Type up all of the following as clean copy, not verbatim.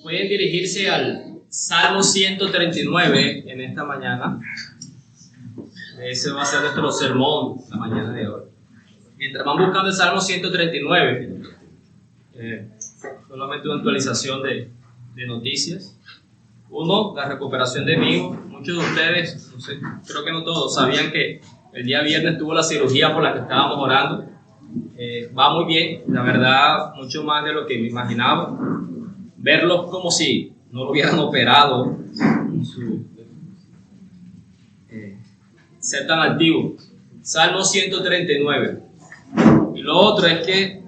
Pueden dirigirse al Salmo 139 en esta mañana. Ese va a ser nuestro sermón la mañana de hoy. Mientras van buscando el Salmo 139, solamente una actualización de noticias. Uno, la recuperación de mi hijo. Muchos de ustedes, no sé, creo que no todos, sabían que el día viernes tuvo la cirugía por la que estábamos orando. Va muy bien, la verdad, mucho más de lo que me imaginaba. Verlos como si no lo hubieran operado, ser tan activo. Salmo 139. Y lo otro es que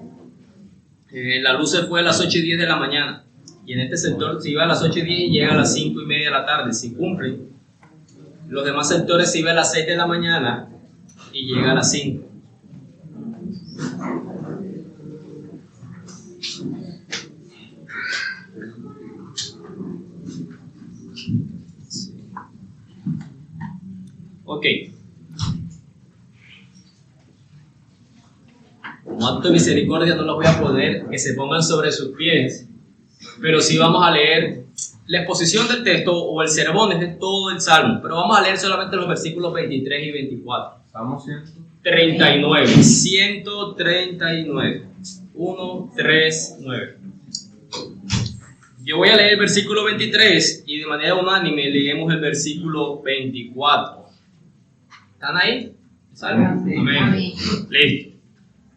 la luz se fue a las 8:10 de la mañana. Y en este sector se iba a las 8:10 y llega a las 5:30 de la tarde, si cumplen. Los demás sectores se iba a las 6 de la mañana y llega a las 5. Ok. Como acto de misericordia no los voy a poner que se pongan sobre sus pies, pero sí vamos a leer la exposición del texto o el sermón es de todo el Salmo, pero vamos a leer solamente los versículos 23 y 24. Salmo 139. 139. 1, 3, 9. Yo voy a leer el versículo 23 y de manera unánime leemos el versículo 24. ¿Están ahí? ¿Salmo? Amén. Listo.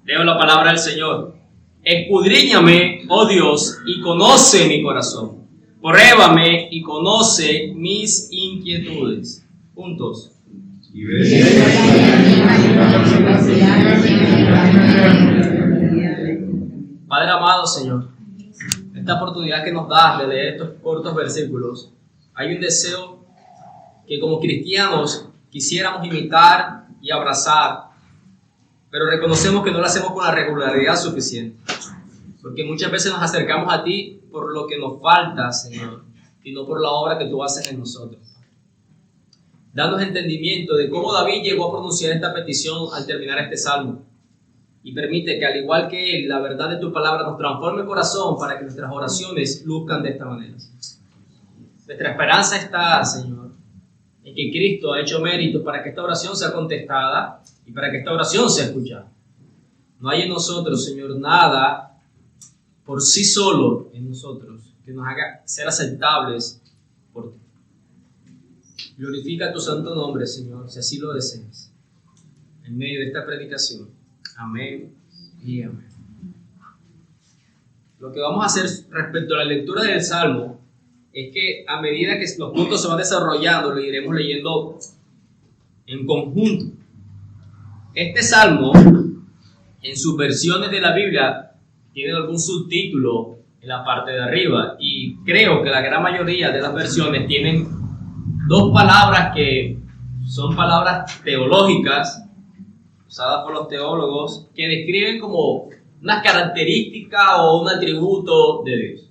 Leo la palabra del Señor. Escudriñame, oh Dios, y conoce mi corazón. Pruébame y conoce mis inquietudes. Juntos. Padre amado, Señor, esta oportunidad que nos das de leer estos cortos versículos, hay un deseo que como cristianos quisiéramos imitar y abrazar, pero reconocemos que no lo hacemos con la regularidad suficiente, porque muchas veces nos acercamos a ti por lo que nos falta, Señor, y no por la obra que tú haces en nosotros. Danos entendimiento de cómo David llegó a pronunciar esta petición al terminar este salmo, y permite que al igual que él, la verdad de tu palabra nos transforme el corazón para que nuestras oraciones luzcan de esta manera. Nuestra esperanza está, Señor, en que Cristo ha hecho méritos para que esta oración sea contestada y para que esta oración sea escuchada. No hay en nosotros, Señor, nada por sí solo en nosotros que nos haga ser aceptables por ti. Glorifica tu santo nombre, Señor, si así lo deseas, en medio de esta predicación. Amén y amén. Lo que vamos a hacer respecto a la lectura del Salmo es que a medida que los puntos se van desarrollando, lo iremos leyendo en conjunto. Este Salmo, en sus versiones de la Biblia, tiene algún subtítulo en la parte de arriba y creo que la gran mayoría de las versiones tienen dos palabras que son palabras teológicas usadas por los teólogos que describen como una característica o un atributo de Dios.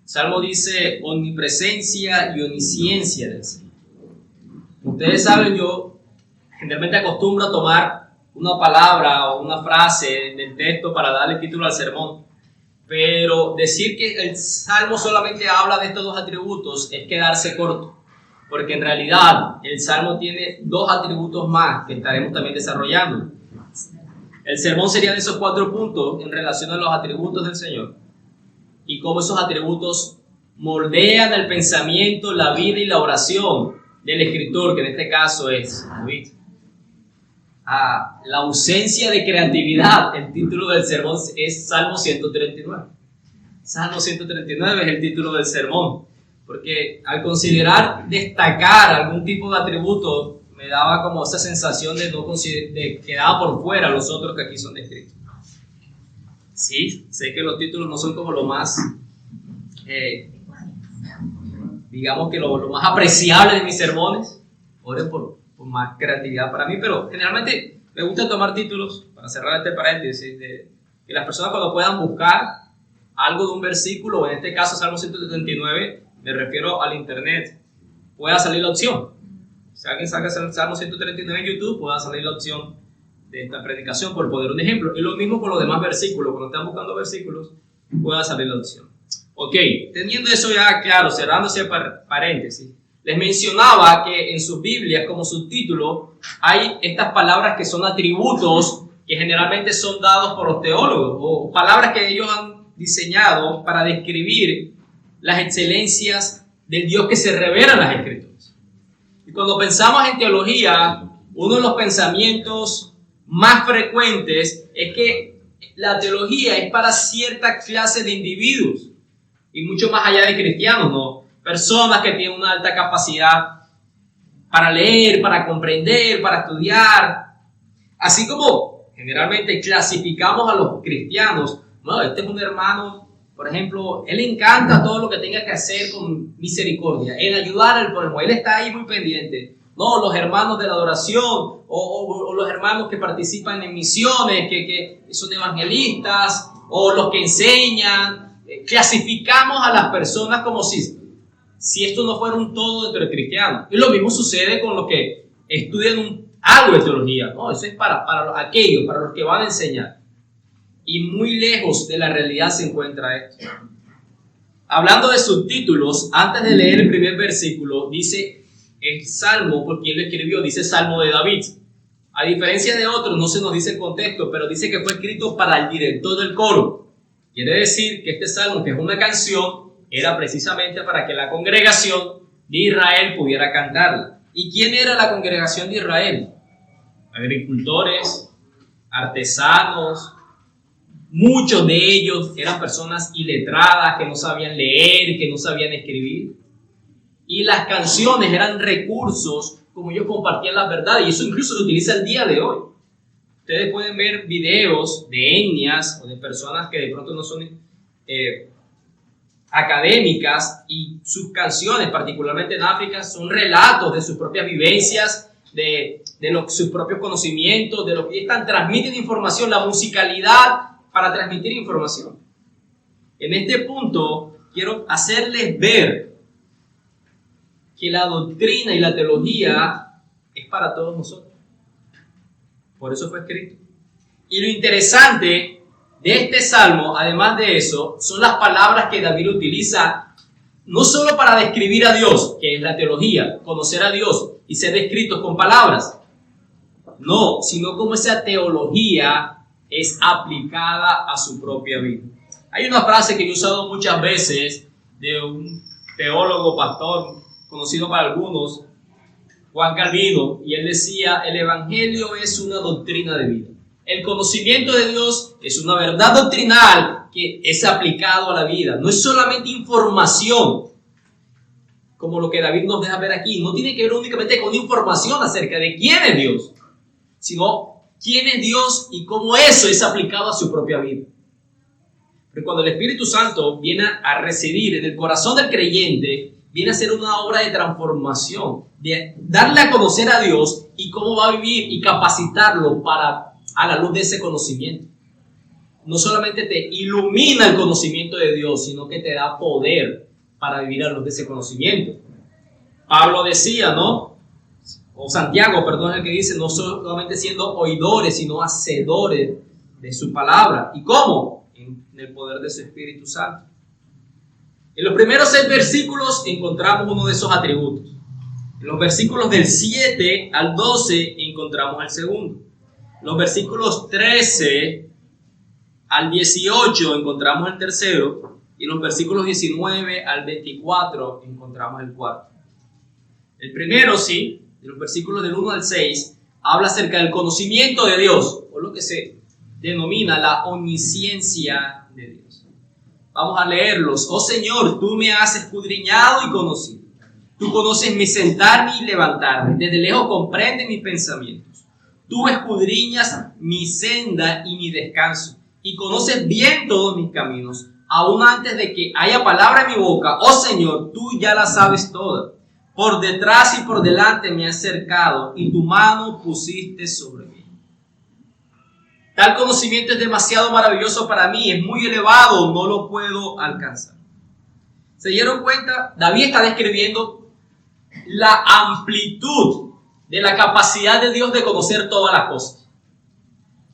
El Salmo dice omnipresencia y omnisciencia del Señor. Ustedes saben, yo generalmente acostumbro a tomar una palabra o una frase del texto para darle título al sermón, pero decir que el Salmo solamente habla de estos dos atributos es quedarse corto, porque en realidad el Salmo tiene dos atributos más que estaremos también desarrollando. El sermón sería de esos 4 puntos en relación a los atributos del Señor y cómo esos atributos moldean el pensamiento, la vida y la oración del escritor, que en este caso es David. La ausencia de creatividad, el título del sermón es Salmo 139. Salmo 139 es el título del sermón, porque al considerar destacar algún tipo de atributo, me daba como esa sensación de que quedaba por fuera los otros que aquí son descritos. Sí, sé que los títulos no son como lo más, digamos que lo más apreciable de mis sermones. Oren por más creatividad para mí, pero generalmente me gusta tomar títulos, para cerrar este paréntesis, de que las personas cuando puedan buscar algo de un versículo, o en este caso Salmo 139, me refiero al internet, pueda salir la opción. Si alguien saca el Salmo 139 en YouTube, pueda salir la opción de esta predicación, por poner un ejemplo. Y lo mismo con los demás versículos. Cuando están buscando versículos, pueda salir la opción. Ok, teniendo eso ya claro, cerrando ese paréntesis, les mencionaba que en sus Biblias, como subtítulo, hay estas palabras que son atributos que generalmente son dados por los teólogos, o palabras que ellos han diseñado para describir las excelencias del Dios que se revela en las Escrituras. Y cuando pensamos en teología, uno de los pensamientos más frecuentes es que la teología es para cierta clase de individuos, y mucho más allá de cristianos, ¿no? Personas que tienen una alta capacidad para leer, para comprender, para estudiar. Así como generalmente clasificamos a los cristianos, no, este es un hermano, por ejemplo, él le encanta todo lo que tenga que hacer con misericordia, en ayudar al prójimo, él está ahí muy pendiente. No, los hermanos de la adoración o los hermanos que participan en misiones, que son evangelistas, o los que enseñan. Clasificamos a las personas como si esto no fuera un todo dentro del cristiano. Y lo mismo sucede con los que estudian algo de teología. No, eso es para aquellos, para los que van a enseñar. Y muy lejos de la realidad se encuentra esto. Hablando de subtítulos, antes de leer el primer versículo, dice el Salmo, por quien lo escribió, dice Salmo de David. A diferencia de otros, no se nos dice el contexto, pero dice que fue escrito para el director del coro. Quiere decir que este salmo, que es una canción, era precisamente para que la congregación de Israel pudiera cantarla. ¿Y quién era la congregación de Israel? Agricultores, artesanos, muchos de ellos eran personas iletradas que no sabían leer, que no sabían escribir. Y las canciones eran recursos como ellos compartían las verdades, y eso incluso se utiliza el día de hoy. Ustedes pueden ver videos de etnias o de personas que de pronto no son académicas, y sus canciones, particularmente en África, son relatos de sus propias vivencias, de sus propios conocimientos, de lo que están, transmiten información, la musicalidad para transmitir información. En este punto quiero hacerles ver que la doctrina y la teología es para todos nosotros. Por eso fue escrito. Y lo interesante de este salmo, además de eso, son las palabras que David utiliza, no solo para describir a Dios, que es la teología, conocer a Dios y ser descritos con palabras, no, sino como esa teología es aplicada a su propia vida. Hay una frase que yo he usado muchas veces de un teólogo, pastor, conocido para algunos, Juan Calvino, y él decía: el evangelio es una doctrina de vida. El conocimiento de Dios es una verdad doctrinal que es aplicado a la vida. No es solamente información, como lo que David nos deja ver aquí. No tiene que ver únicamente con información acerca de quién es Dios, sino quién es Dios y cómo eso es aplicado a su propia vida. Pero cuando el Espíritu Santo viene a residir en el corazón del creyente, viene a ser una obra de transformación, de darle a conocer a Dios y cómo va a vivir y capacitarlo a la luz de ese conocimiento. No solamente te ilumina el conocimiento de Dios, sino que te da poder para vivir a la luz de ese conocimiento. Pablo decía, ¿no? O Santiago, perdón, es el que dice, no solamente siendo oidores, sino hacedores de su palabra. ¿Y cómo? En el poder de su Espíritu Santo. En los primeros 6 versículos encontramos uno de esos atributos. En los versículos del 7 al 12 encontramos el segundo. En los versículos 13 al 18 encontramos el tercero. Y en los versículos 19 al 24 encontramos el cuarto. El primero, sí, en los versículos del 1 al 6, habla acerca del conocimiento de Dios, o lo que se denomina la omnisciencia de Dios. Vamos a leerlos. Oh Señor, tú me has escudriñado y conocido. Tú conoces mi sentarme y levantarme. Desde lejos comprendes mis pensamientos. Tú escudriñas mi senda y mi descanso. Y conoces bien todos mis caminos. Aún antes de que haya palabra en mi boca, oh Señor, tú ya la sabes toda. Por detrás y por delante me has cercado y tu mano pusiste sobre mí. Tal conocimiento es demasiado maravilloso para mí, es muy elevado, no lo puedo alcanzar. ¿Se dieron cuenta? David está describiendo la amplitud de la capacidad de Dios de conocer todas las cosas.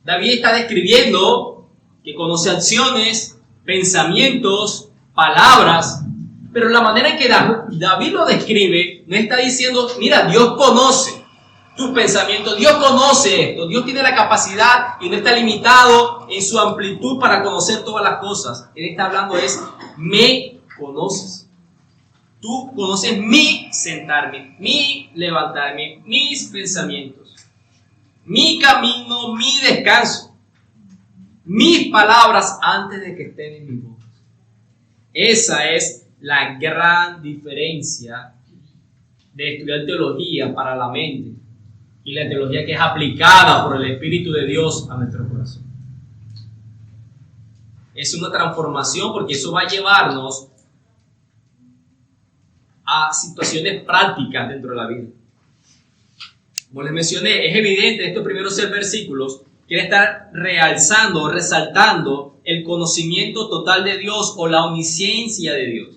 David está describiendo que conoce acciones, pensamientos, palabras, pero la manera en que David lo describe, no está diciendo, mira, Dios conoce tus pensamientos, Dios conoce esto, Dios tiene la capacidad y no está limitado en su amplitud para conocer todas las cosas. Él está hablando me conoces. Tú conoces mi sentarme, mi levantarme, mis pensamientos, mi camino, mi descanso, mis palabras antes de que estén en mi boca. Esa es la gran diferencia de estudiar teología para la mente y la teología que es aplicada por el Espíritu de Dios a nuestro corazón. Es una transformación porque eso va a llevarnos a situaciones prácticas dentro de la vida. Como les mencioné, es evidente en estos primeros 6 versículos que él está realzando, resaltando el conocimiento total de Dios o la omnisciencia de Dios.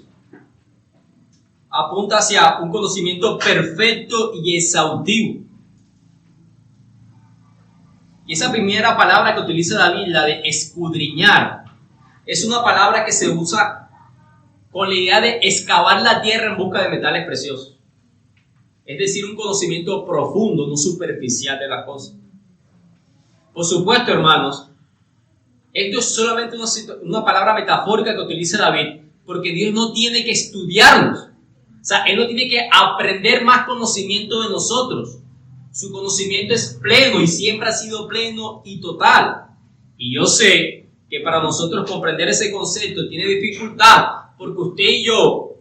Apunta hacia un conocimiento perfecto y exhaustivo. Y esa primera palabra que utiliza David, la de escudriñar, es una palabra que se usa con la idea de excavar la tierra en busca de metales preciosos. Es decir, un conocimiento profundo, no superficial de las cosas. Por supuesto, hermanos, esto es solamente una palabra metafórica que utiliza David, porque Dios no tiene que estudiarnos. O sea, Él no tiene que aprender más conocimiento de nosotros. Su conocimiento es pleno y siempre ha sido pleno y total. Y yo sé que para nosotros comprender ese concepto tiene dificultad, porque usted y yo,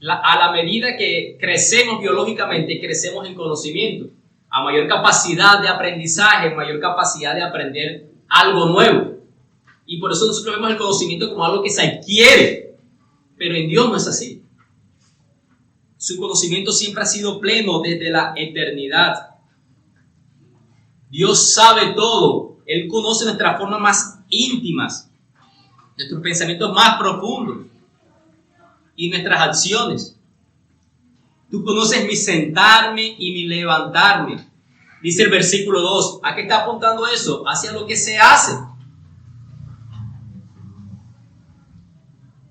a la medida que crecemos biológicamente, crecemos en conocimiento. A mayor capacidad de aprendizaje, mayor capacidad de aprender algo nuevo. Y por eso nosotros vemos el conocimiento como algo que se adquiere. Pero en Dios no es así. Su conocimiento siempre ha sido pleno desde la eternidad. Dios sabe todo. Él conoce nuestras formas más íntimas, nuestros pensamientos más profundos y nuestras acciones. Tú conoces mi sentarme y mi levantarme. Dice el versículo 2. ¿A qué está apuntando eso? Hacia lo que se hace.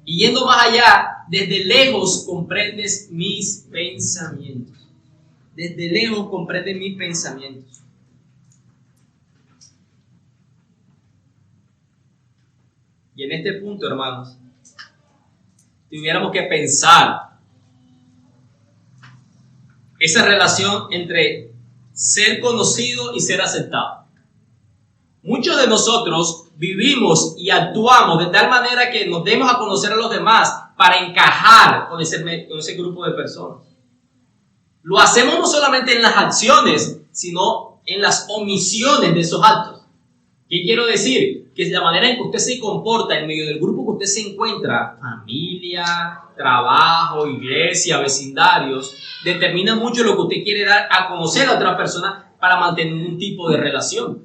Y yendo más allá, desde lejos comprendes mis pensamientos. Desde lejos comprendes mis pensamientos. Y en este punto, hermanos, tuviéramos que pensar esa relación entre ser conocido y ser aceptado. Muchos de nosotros vivimos y actuamos de tal manera que nos demos a conocer a los demás para encajar con ese grupo de personas. Lo hacemos no solamente en las acciones, sino en las omisiones de esos actos. ¿Qué quiero decir? Que la manera en que usted se comporta en medio del grupo que usted se encuentra, familia, trabajo, iglesia, vecindarios, determina mucho lo que usted quiere dar a conocer a otra persona para mantener un tipo de relación.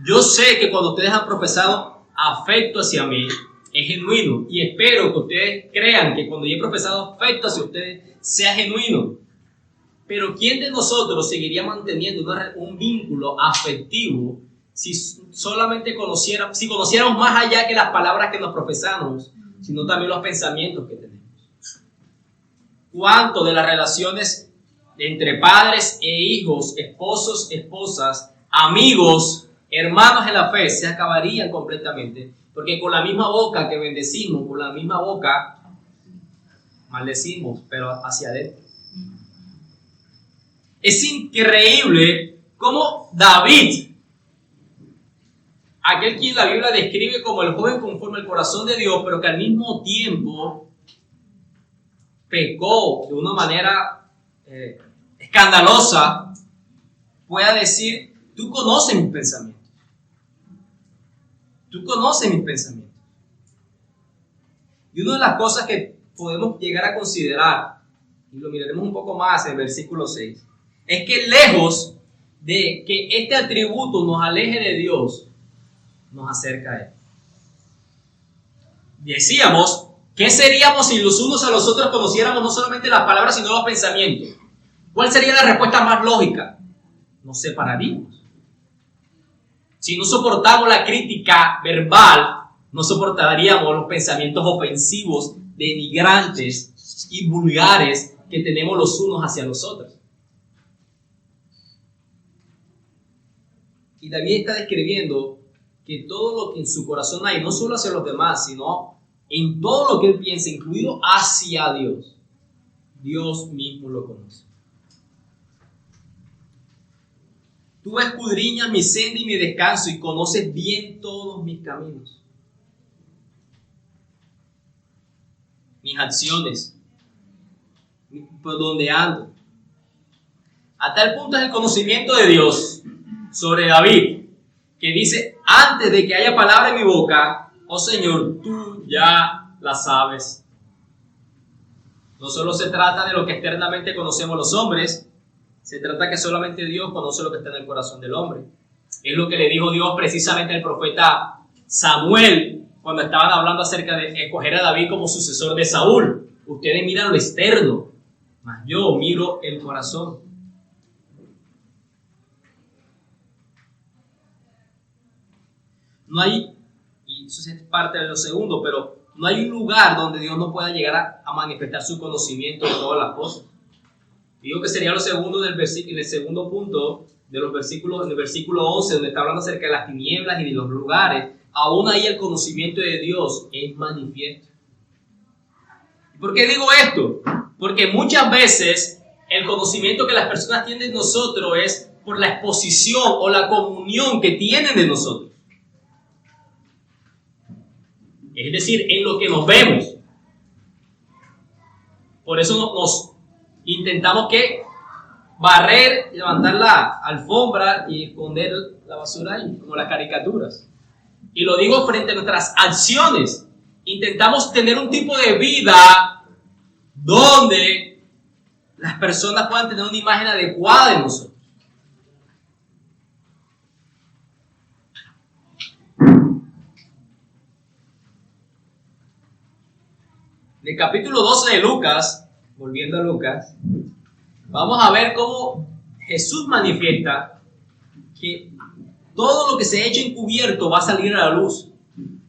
Yo sé que cuando ustedes han profesado afecto hacia mí, es genuino, y espero que ustedes crean que cuando yo he profesado afecto hacia ustedes, sea genuino. Pero ¿quién de nosotros seguiría manteniendo un vínculo afectivo si solamente conociéramos más allá que las palabras que nos profesamos, sino también los pensamientos que tenemos? ¿Cuánto de las relaciones entre padres e hijos, esposos, esposas, amigos, hermanos en la fe se acabarían completamente? Porque con la misma boca que bendecimos, con la misma boca maldecimos, pero hacia adentro. Es increíble cómo David, aquel quien la Biblia describe como el joven conforme al corazón de Dios, pero que al mismo tiempo pecó de una manera escandalosa, pueda decir: tú conoces mis pensamientos. Tú conoces mis pensamientos. Y una de las cosas que podemos llegar a considerar, y lo miraremos un poco más en el versículo 6, es que lejos de que este atributo nos aleje de Dios, nos acerca a Él. Decíamos, ¿qué seríamos si los unos a los otros conociéramos no solamente las palabras, sino los pensamientos? ¿Cuál sería la respuesta más lógica? Nos separaríamos. Si no soportamos la crítica verbal, No soportaríamos los pensamientos ofensivos, denigrantes y vulgares que tenemos los unos hacia los otros. Y David está describiendo que todo lo que en su corazón hay, no solo hacia los demás, sino en todo lo que él piensa, incluido hacia Dios, Dios mismo lo conoce. Tú escudriñas mi senda y mi descanso y conoces bien todos mis caminos, mis acciones, por donde ando. A tal punto es el conocimiento de Dios sobre David, que dice, antes de que haya palabra en mi boca, oh Señor, tú ya la sabes. No solo se trata de lo que externamente conocemos los hombres, se trata que solamente Dios conoce lo que está en el corazón del hombre. Es lo que le dijo Dios precisamente al profeta Samuel cuando estaban hablando acerca de escoger a David como sucesor de Saúl. Ustedes miran lo externo, mas yo miro el corazón. No hay, y eso es parte de lo segundo, pero no hay un lugar donde Dios no pueda llegar a manifestar su conocimiento de todas las cosas. Digo que sería lo segundo en el segundo punto de los versículos, en el versículo 11, donde está hablando acerca de las tinieblas y de los lugares. Aún ahí el conocimiento de Dios es manifiesto. ¿Por qué digo esto? Porque muchas veces el conocimiento que las personas tienen de nosotros es por la exposición o la comunión que tienen de nosotros. Es decir, en lo que nos vemos. Por eso nos intentamos que barrer, levantar la alfombra y esconder la basura ahí, como las caricaturas. Y lo digo frente a nuestras acciones. Intentamos tener un tipo de vida donde las personas puedan tener una imagen adecuada de nosotros. En el capítulo 12 de Lucas, volviendo a Lucas, vamos a ver cómo Jesús manifiesta que todo lo que se ha hecho encubierto va a salir a la luz.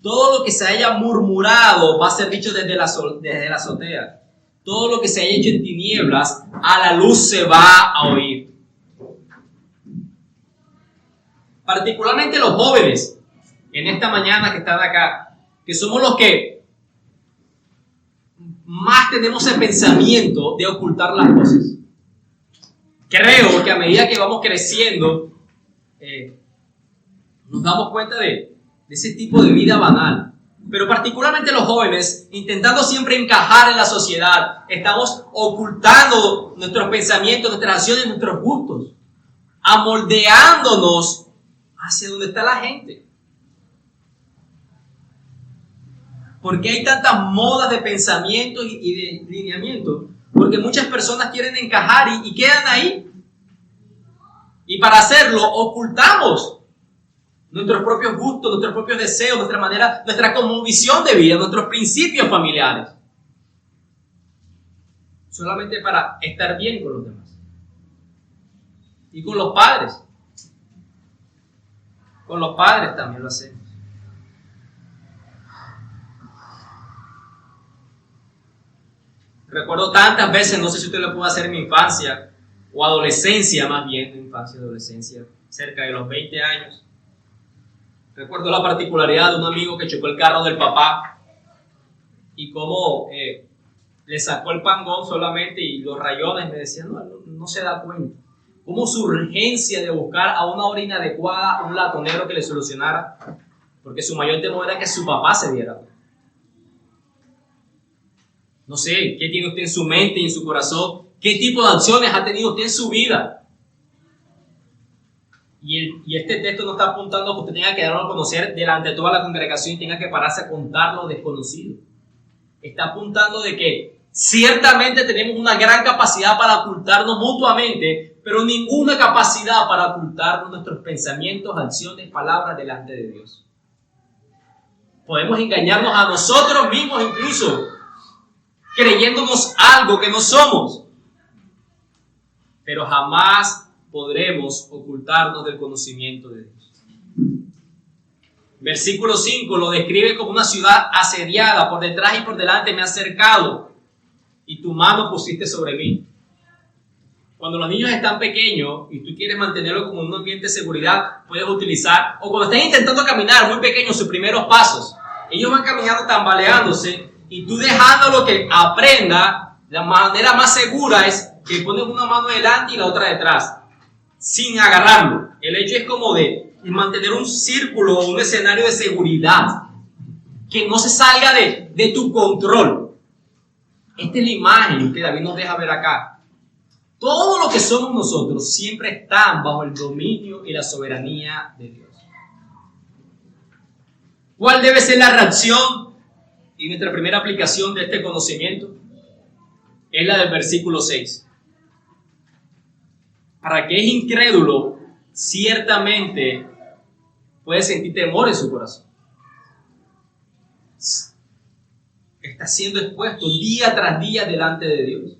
Todo lo que se haya murmurado va a ser dicho desde la azotea. Todo lo que se haya hecho en tinieblas, a la luz se va a oír. Particularmente los jóvenes, en esta mañana que están acá, que somos los que más tenemos el pensamiento de ocultar las cosas. Creo que a medida que vamos creciendo, nos damos cuenta de ese tipo de vida banal. Pero particularmente los jóvenes, intentando siempre encajar en la sociedad, estamos ocultando nuestros pensamientos, nuestras acciones, nuestros gustos, amoldeándonos hacia donde está la gente. ¿Por qué hay tantas modas de pensamiento y de lineamiento? Porque muchas personas quieren encajar y quedan ahí. Y para hacerlo ocultamos nuestros propios gustos, nuestros propios deseos, nuestra manera, nuestra cosmovisión de vida, nuestros principios familiares. Solamente para estar bien con los demás. Y con los padres. Con los padres también lo hacemos. Recuerdo tantas veces, no sé si usted lo pudo hacer en mi infancia, o adolescencia más bien, infancia y adolescencia, cerca de los 20 años. Recuerdo la particularidad de un amigo que chocó el carro del papá y cómo le sacó el pangón solamente y los rayones. Me decían, no se da cuenta. Cómo su urgencia de buscar a una hora inadecuada un latonero que le solucionara, porque su mayor temor era que su papá se diera cuenta. No sé, ¿qué tiene usted en su mente y en su corazón? ¿Qué tipo de acciones ha tenido usted en su vida? Y este texto no está apuntando a que usted tenga que darlo a conocer delante de toda la congregación y tenga que pararse a contar lo desconocido. Está apuntando de que ciertamente tenemos una gran capacidad para ocultarnos mutuamente, pero ninguna capacidad para ocultarnos nuestros pensamientos, acciones, palabras delante de Dios. Podemos engañarnos a nosotros mismos incluso, creyéndonos algo que no somos, pero jamás podremos ocultarnos del conocimiento de Dios. Versículo 5 lo describe como una ciudad asediada, por detrás y por delante me has cercado y tu mano pusiste sobre mí. Cuando los niños están pequeños y tú quieres mantenerlo como un ambiente de seguridad, puedes utilizar, o cuando están intentando caminar muy pequeños sus primeros pasos, ellos van caminando tambaleándose y tú dejándolo que aprenda, la manera más segura es que pones una mano delante y la otra detrás, sin agarrarlo. El hecho es como de mantener un círculo o un escenario de seguridad, que no se salga de tu control. Esta es la imagen que David nos deja ver acá. Todo lo que somos nosotros siempre está bajo el dominio y la soberanía de Dios. ¿Cuál debe ser la reacción y nuestra primera aplicación de este conocimiento? Es la del versículo 6. Para que es incrédulo, ciertamente puede sentir temor en su corazón. Está siendo expuesto día tras día delante de Dios.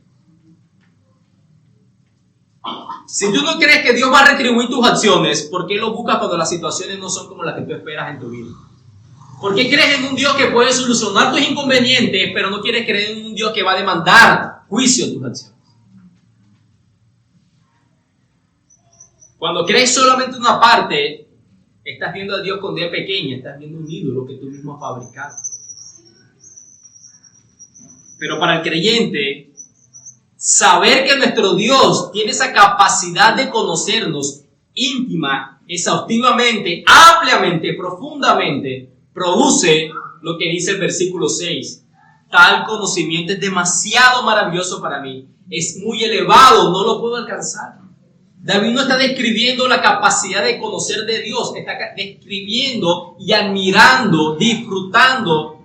Si tú no crees que Dios va a retribuir tus acciones, ¿por qué lo buscas cuando las situaciones no son como las que tú esperas en tu vida? ¿Por qué crees en un Dios que puede solucionar tus inconvenientes, pero no quieres creer en un Dios que va a demandar juicio en tus acciones? Cuando crees solamente una parte, estás viendo a Dios con D pequeña, estás viendo un ídolo que tú mismo has fabricado. Pero para el creyente, saber que nuestro Dios tiene esa capacidad de conocernos íntima, exhaustivamente, ampliamente, profundamente, produce lo que dice el versículo 6. Tal conocimiento es demasiado maravilloso para mí. Es muy elevado, no lo puedo alcanzar. David no está describiendo la capacidad de conocer de Dios, está describiendo y admirando, disfrutando,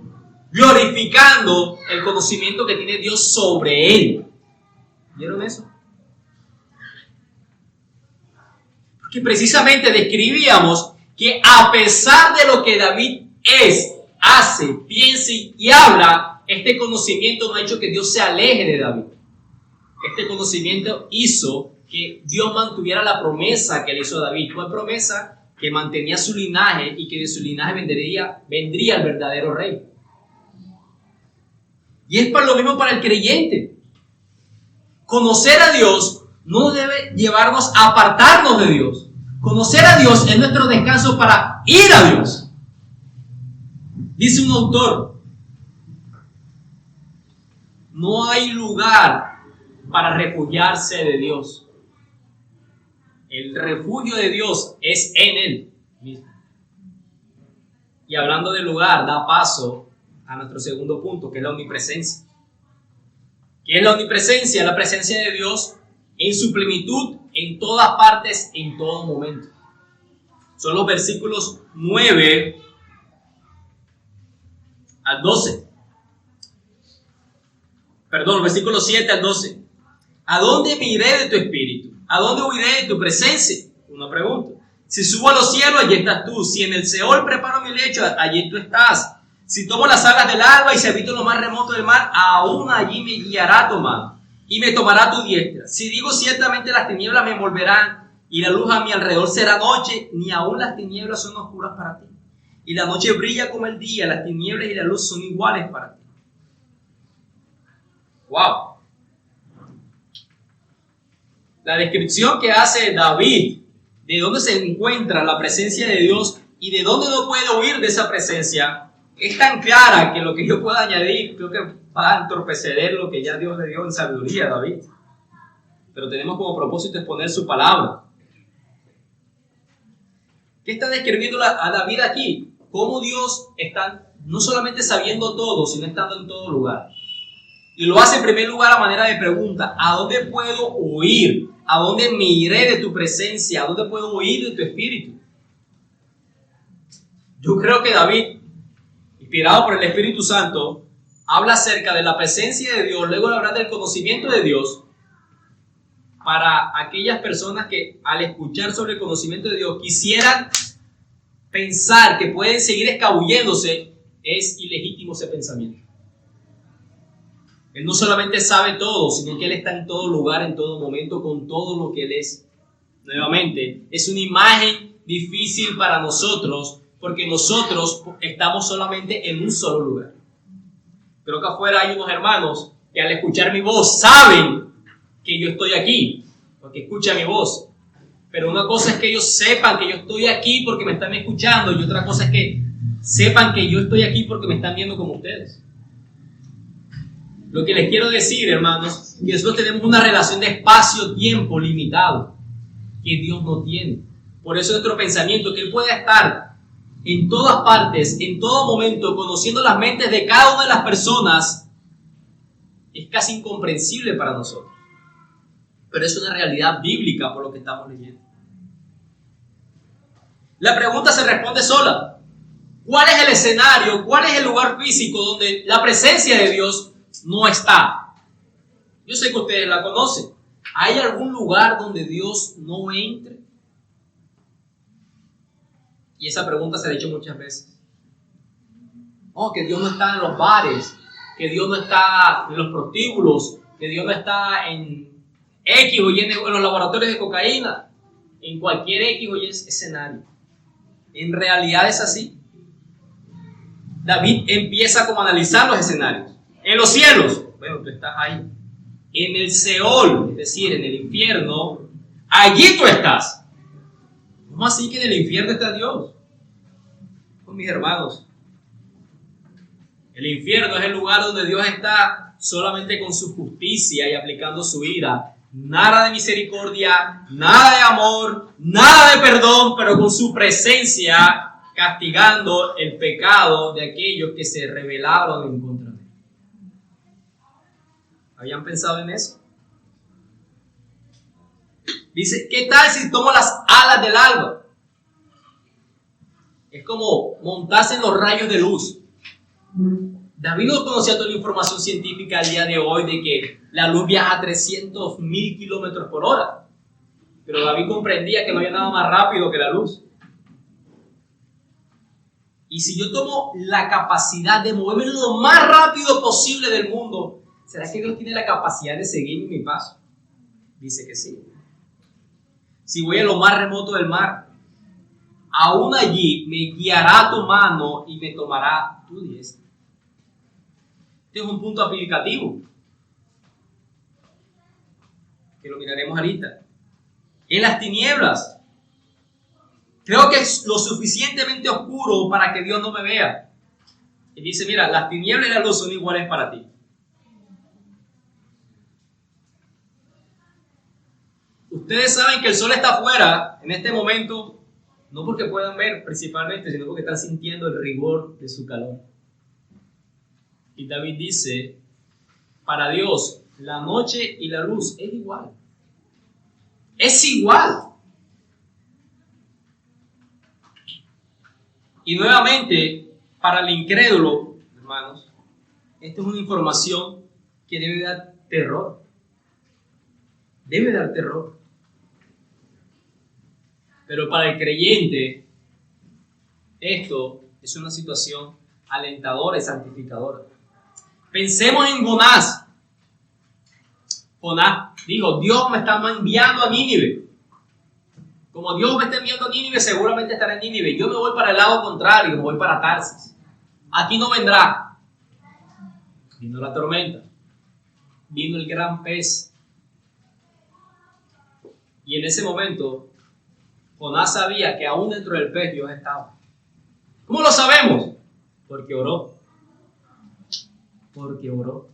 glorificando el conocimiento que tiene Dios sobre él. ¿Vieron eso? Porque precisamente describíamos que a pesar de lo que David es, hace, piensa y habla, este conocimiento no ha hecho que Dios se aleje de David. Este conocimiento hizo que Dios mantuviera la promesa que le hizo a David. Una promesa que mantenía su linaje y que de su linaje vendría el verdadero rey. Y es para lo mismo para el creyente. Conocer a Dios no debe llevarnos a apartarnos de Dios. Conocer a Dios es nuestro descanso para ir a Dios. Dice un autor, no hay lugar para refugiarse de Dios. El refugio de Dios es en Él mismo. Y hablando de lugar, da paso a nuestro segundo punto, que es la omnipresencia. ¿Qué es la omnipresencia? La presencia de Dios en su plenitud, en todas partes, en todo momento. Son los versículos 9 al 12. Perdón, versículos 7 al 12. ¿A dónde me iré de tu espíritu? ¿A dónde huiré de tu presencia? Una pregunta. Si subo a los cielos, allí estás tú. Si en el Seol preparo mi lecho, allí tú estás. Si tomo las alas del alba y si habito en lo más remoto del mar, aún allí me guiará tu mano y me tomará tu diestra. Si digo ciertamente las tinieblas me envolverán y la luz a mi alrededor será noche, ni aún las tinieblas son oscuras para ti. Y la noche brilla como el día, las tinieblas y la luz son iguales para ti. ¡Wow! La descripción que hace David de dónde se encuentra la presencia de Dios y de dónde no puede huir de esa presencia es tan clara que lo que yo pueda añadir creo que va a entorpecer lo que ya Dios le dio en sabiduría a David. Pero tenemos como propósito exponer su palabra. ¿Qué está describiendo a David aquí? Cómo Dios está no solamente sabiendo todo, sino estando en todo lugar. Y lo hace en primer lugar a manera de pregunta. ¿A dónde puedo huir? ¿A dónde me iré de tu presencia? ¿A dónde puedo huir de tu espíritu? Yo creo que David, inspirado por el Espíritu Santo, habla acerca de la presencia de Dios, luego de hablar del conocimiento de Dios, para aquellas personas que al escuchar sobre el conocimiento de Dios quisieran pensar que pueden seguir escabulléndose, es ilegítimo ese pensamiento. Él no solamente sabe todo, sino que Él está en todo lugar, en todo momento, con todo lo que Él es. Nuevamente, es una imagen difícil para nosotros, porque nosotros estamos solamente en un solo lugar. Creo que afuera hay unos hermanos que al escuchar mi voz saben que yo estoy aquí, porque escuchan mi voz. Pero una cosa es que ellos sepan que yo estoy aquí porque me están escuchando, y otra cosa es que sepan que yo estoy aquí porque me están viendo como ustedes. Lo que les quiero decir, hermanos, que nosotros tenemos una relación de espacio-tiempo limitado que Dios no tiene. Por eso nuestro pensamiento, que Él pueda estar en todas partes, en todo momento, conociendo las mentes de cada una de las personas, es casi incomprensible para nosotros. Pero es una realidad bíblica por lo que estamos leyendo. La pregunta se responde sola. ¿Cuál es el escenario? ¿Cuál es el lugar físico donde la presencia de Dios no está? Yo sé que ustedes la conocen. ¿Hay algún lugar donde Dios no entre? Y esa pregunta se ha hecho muchas veces. Oh, que Dios no está en los bares, que Dios no está en los prostíbulos, que Dios no está en X o Y en los laboratorios de cocaína, en cualquier X o Y escenario. En realidad es así. David empieza como a analizar los escenarios. En los cielos, bueno, tú estás ahí. En el Seol, es decir, en el infierno, allí tú estás. ¿Cómo así que en el infierno está Dios? Pues mis hermanos, el infierno es el lugar donde Dios está solamente con su justicia y aplicando su ira. Nada de misericordia, nada de amor, nada de perdón, pero con su presencia castigando el pecado de aquellos que se rebelaron en contra de Él. ¿Habían pensado en eso? Dice, ¿qué tal si tomo las alas del alba? Es como montarse en los rayos de luz. David no conocía toda la información científica al día de hoy de que la luz viaja a 300,000 kilómetros por hora. Pero David comprendía que no había nada más rápido que la luz. Y si yo tomo la capacidad de moverme lo más rápido posible del mundo, ¿será que Dios tiene la capacidad de seguir mi paso? Dice que sí. Si voy a lo más remoto del mar, aún allí me guiará tu mano y me tomará tu diestra. Este es un punto aplicativo que lo miraremos ahorita. En las tinieblas, creo que es lo suficientemente oscuro para que Dios no me vea. Y dice, mira, las tinieblas y la luz son iguales para ti. Ustedes saben que el sol está afuera en este momento, no porque puedan ver principalmente, sino porque están sintiendo el rigor de su calor. Y David dice, para Dios, la noche y la luz es igual. Es igual. Y nuevamente, para el incrédulo, hermanos, esta es una información que debe dar terror. Debe dar terror. Pero para el creyente, esto es una situación alentadora y santificadora. Pensemos en Jonás. Jonás dijo, Dios me está enviando a Nínive. Como Dios me está enviando a Nínive, seguramente estará en Nínive. Yo me voy para el lado contrario, me voy para Tarsis. Aquí no vendrá. Vino la tormenta. Vino el gran pez. Y en ese momento, Jonás sabía que aún dentro del pez Dios estaba. ¿Cómo lo sabemos? Porque oró. Porque oró.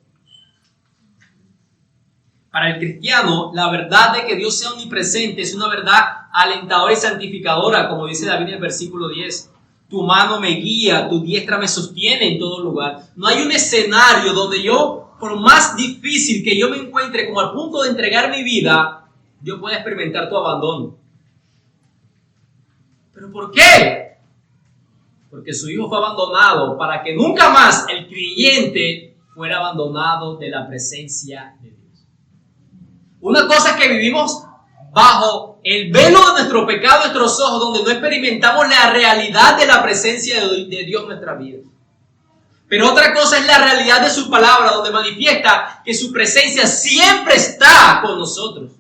Para el cristiano, la verdad de que Dios sea omnipresente es una verdad alentadora y santificadora, como dice David en el versículo 10. Tu mano me guía, tu diestra me sostiene en todo lugar. No hay un escenario donde yo, por más difícil que yo me encuentre como al punto de entregar mi vida, yo pueda experimentar tu abandono. ¿Pero por qué? Porque su hijo fue abandonado para que nunca más el creyente fuera abandonado de la presencia de Dios. Una cosa es que vivimos bajo el velo de nuestro pecado, nuestros ojos, donde no experimentamos la realidad de la presencia de Dios en nuestra vida. Pero otra cosa es la realidad de su palabra, donde manifiesta que su presencia siempre está con nosotros.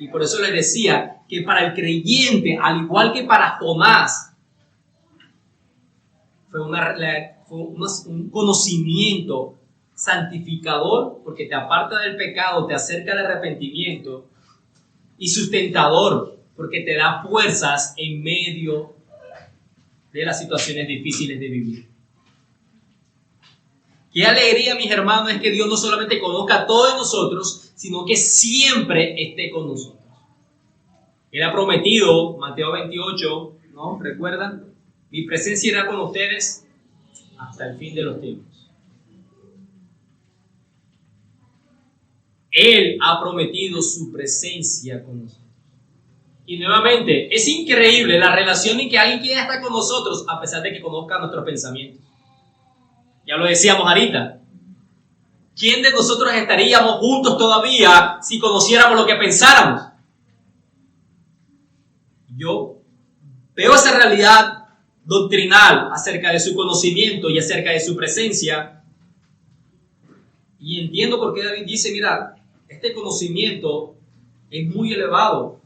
Y por eso les decía que para el creyente, al igual que para Jonás, fue un conocimiento santificador, porque te aparta del pecado, te acerca al arrepentimiento, y sustentador, porque te da fuerzas en medio de las situaciones difíciles de vivir. Qué alegría, mis hermanos, es que Dios no solamente conozca a todos nosotros, sino que siempre esté con nosotros. Él ha prometido, Mateo 28, ¿no? ¿Recuerdan? Mi presencia irá con ustedes hasta el fin de los tiempos. Él ha prometido su presencia con nosotros. Y nuevamente, es increíble la relación en que alguien quiera estar con nosotros a pesar de que conozca nuestros pensamientos. Ya lo decíamos ahorita. ¿Quién de nosotros estaríamos juntos todavía si conociéramos lo que pensáramos? Yo veo esa realidad doctrinal acerca de su conocimiento y acerca de su presencia y entiendo por qué David dice, mira, este conocimiento es muy elevado.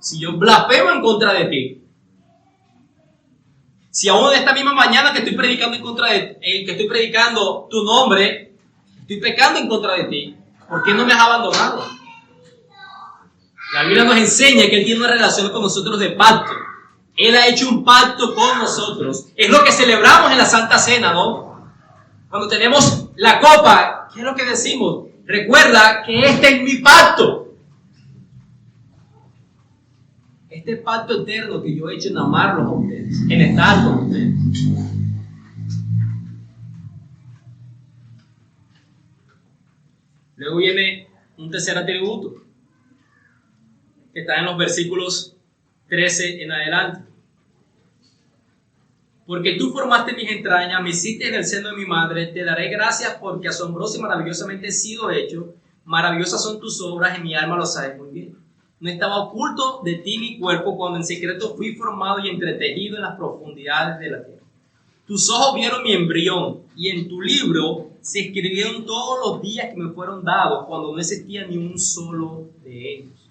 Si yo blasfemo en contra de ti, si aún esta misma mañana que estoy predicando que estoy predicando tu nombre, estoy pecando en contra de ti, ¿por qué no me has abandonado? La Biblia nos enseña que Él tiene una relación con nosotros de pacto. Él ha hecho un pacto con nosotros. Es lo que celebramos en la Santa Cena, ¿no? Cuando tenemos la copa, ¿qué es lo que decimos? Recuerda que este es mi pacto. Este pacto eterno que yo he hecho en amarlos a ustedes, en estar con ustedes. Luego viene un tercer atributo, que está en los versículos 13 en adelante. Porque tú formaste mis entrañas, me hiciste en el seno de mi madre, te daré gracias porque asombroso y maravillosamente he sido hecho. Maravillosas son tus obras y mi alma lo sabe muy bien. No estaba oculto de ti mi cuerpo cuando en secreto fui formado y entretejido en las profundidades de la tierra. Tus ojos vieron mi embrión y en tu libro se escribieron todos los días que me fueron dados cuando no existía ni un solo de ellos.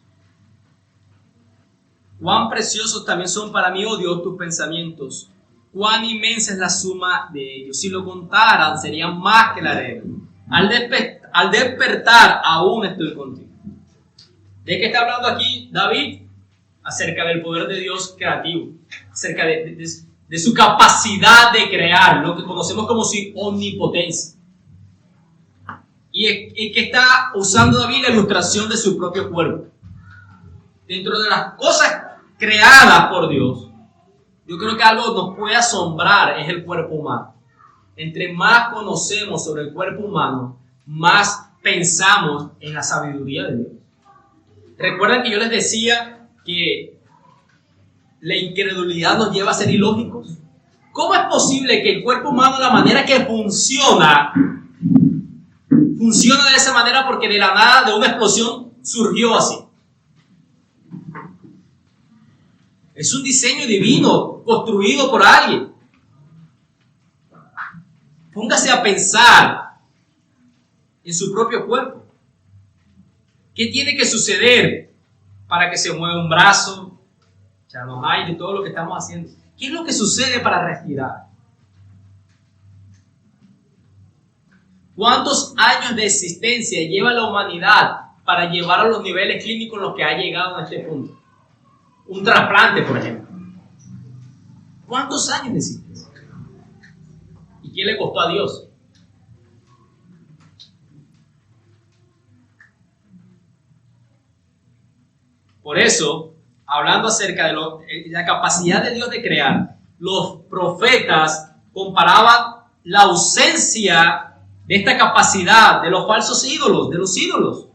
Cuán preciosos también son para mí, oh Dios, tus pensamientos. Cuán inmensa es la suma de ellos. Si lo contaran, serían más que la arena. Al despertar, aún estoy contigo. ¿De qué está hablando aquí David? Acerca del poder de Dios creativo. Acerca de su capacidad de crear, lo que conocemos como su omnipotencia. Y que está usando David la ilustración de su propio cuerpo. Dentro de las cosas creadas por Dios, yo creo que algo nos puede asombrar es el cuerpo humano. Entre más conocemos sobre el cuerpo humano, más pensamos en la sabiduría de Dios. ¿Recuerdan que yo les decía que la incredulidad nos lleva a ser ilógicos? ¿Cómo es posible que el cuerpo humano, la manera que funciona de esa manera porque de la nada, de una explosión, surgió así? Es un diseño divino, construido por alguien. Póngase a pensar en su propio cuerpo. ¿Qué tiene que suceder para que se mueva un brazo, echamos aire, todo lo que estamos haciendo? ¿Qué es lo que sucede para respirar? ¿Cuántos años de existencia lleva la humanidad para llevar a los niveles clínicos en los que ha llegado a este punto? Un trasplante, por ejemplo. ¿Cuántos años de existencia? ¿Y qué le costó a Dios? Por eso, hablando acerca de la capacidad de Dios de crear, los profetas comparaban la ausencia de esta capacidad de los falsos ídolos, de los ídolos.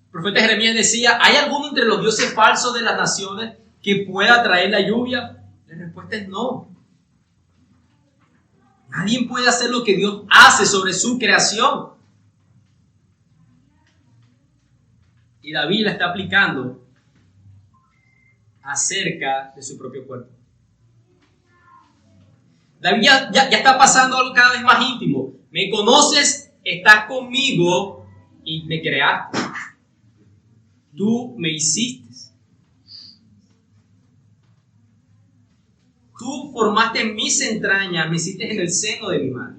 El profeta Jeremías decía, ¿hay alguno entre los dioses falsos de las naciones que pueda traer la lluvia? La respuesta es no. Nadie puede hacer lo que Dios hace sobre su creación. Y David la está aplicando acerca de su propio cuerpo. David ya está pasando algo cada vez más íntimo. Me conoces, estás conmigo y me creaste. tú me hiciste. Tú formaste mis entrañas, me hiciste en el seno de mi madre.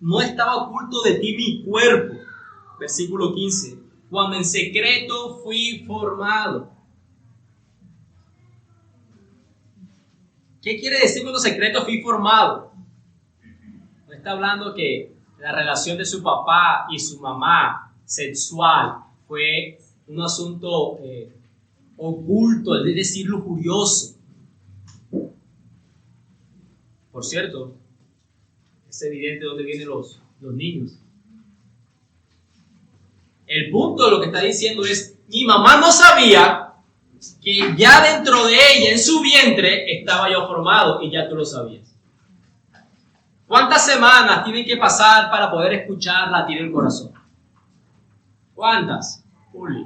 No estaba oculto de ti mi cuerpo. Versículo 15. Cuando en secreto fui formado. ¿Qué quiere decir cuando en secreto fui formado? No está hablando que la relación de su papá y su mamá sexual fue un asunto oculto, es decir, lujurioso. Por cierto, es evidente dónde vienen los niños. El punto de lo que está diciendo es, mi mamá no sabía que ya dentro de ella, en su vientre, estaba yo formado y ya tú lo sabías. ¿Cuántas semanas tienen que pasar para poder escuchar latir el corazón? ¿Cuántas? Juli.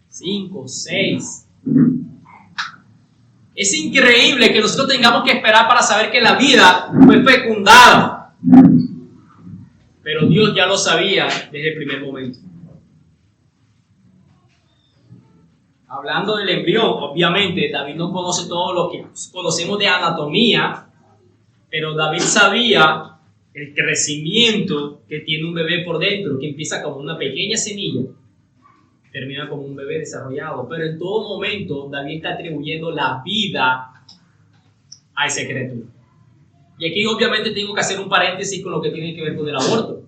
5, 6. Es increíble que nosotros tengamos que esperar para saber que la vida fue fecundada. Pero Dios ya lo sabía desde el primer momento. Hablando del embrión, obviamente David no conoce todo lo que conocemos de anatomía, pero David sabía el crecimiento que tiene un bebé por dentro, que empieza como una pequeña semilla, termina como un bebé desarrollado. Pero en todo momento David está atribuyendo la vida a esa criatura. Y aquí obviamente tengo que hacer un paréntesis con lo que tiene que ver con el aborto.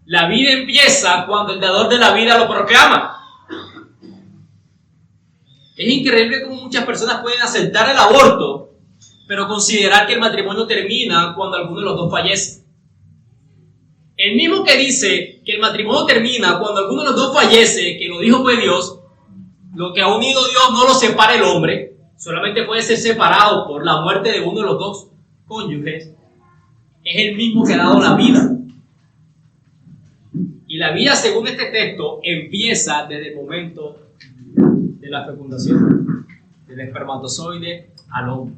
La vida empieza cuando el dador de la vida lo proclama. Es increíble cómo muchas personas pueden aceptar el aborto, pero considerar que el matrimonio termina cuando alguno de los dos fallece. El mismo que dice que el matrimonio termina cuando alguno de los dos fallece, que lo dijo fue Dios, lo que ha unido Dios no lo separa el hombre, solamente puede ser separado por la muerte de uno de los dos cónyuges, es el mismo que ha dado la vida. Y la vida, según este texto, empieza desde el momento de la fecundación, del espermatozoide al hombre.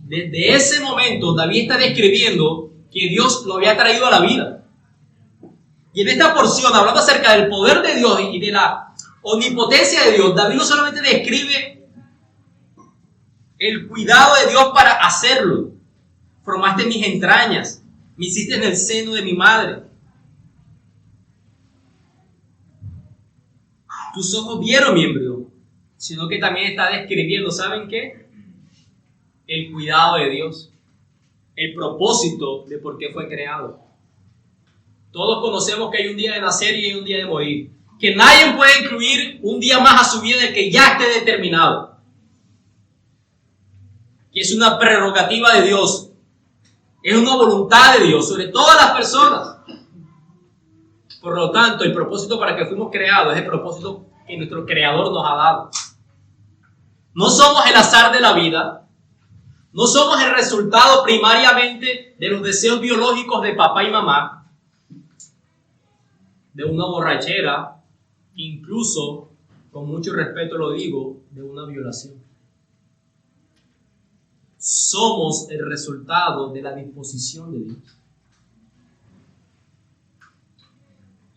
Desde ese momento, David está describiendo que Dios lo había traído a la vida. Y en esta porción, hablando acerca del poder de Dios y de la omnipotencia de Dios, David no solamente describe el cuidado de Dios para hacerlo. Formaste mis entrañas, me hiciste en el seno de mi madre. Tus ojos vieron mi embrión, sino que también está describiendo, ¿saben qué? El cuidado de Dios, el propósito de por qué fue creado. Todos conocemos que hay un día de nacer y hay un día de morir, que nadie puede incluir un día más a su vida del que ya esté determinado, que es una prerrogativa de Dios, es una voluntad de Dios sobre todas las personas. Por lo tanto, el propósito para que fuimos creados es el propósito que nuestro Creador nos ha dado. No somos el azar de la vida, no somos el resultado primariamente de los deseos biológicos de papá y mamá, de una borrachera, incluso, con mucho respeto lo digo, de una violación. Somos el resultado de la disposición de Dios.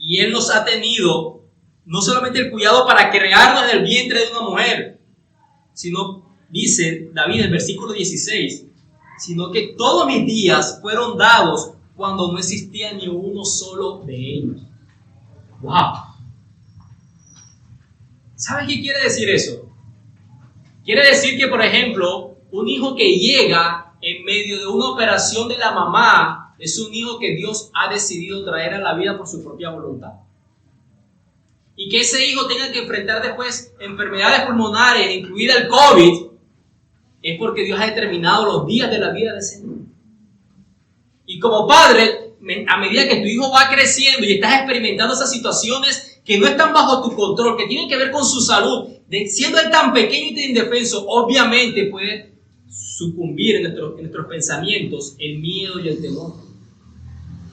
Y Él nos ha tenido no solamente el cuidado para crearnos en el vientre de una mujer, sino, dice David en el versículo 16, sino que todos mis días fueron dados cuando no existía ni uno solo de ellos. ¡Wow! ¿Sabes qué quiere decir eso? Quiere decir que, por ejemplo, un hijo que llega en medio de una operación de la mamá es un hijo que Dios ha decidido traer a la vida por su propia voluntad. Y que ese hijo tenga que enfrentar después enfermedades pulmonares, incluida el COVID, es porque Dios ha determinado los días de la vida de ese niño. Y como padre, a medida que tu hijo va creciendo y estás experimentando esas situaciones que no están bajo tu control, que tienen que ver con su salud, siendo él tan pequeño y tan indefenso, obviamente puede sucumbir en nuestros pensamientos el miedo y el temor.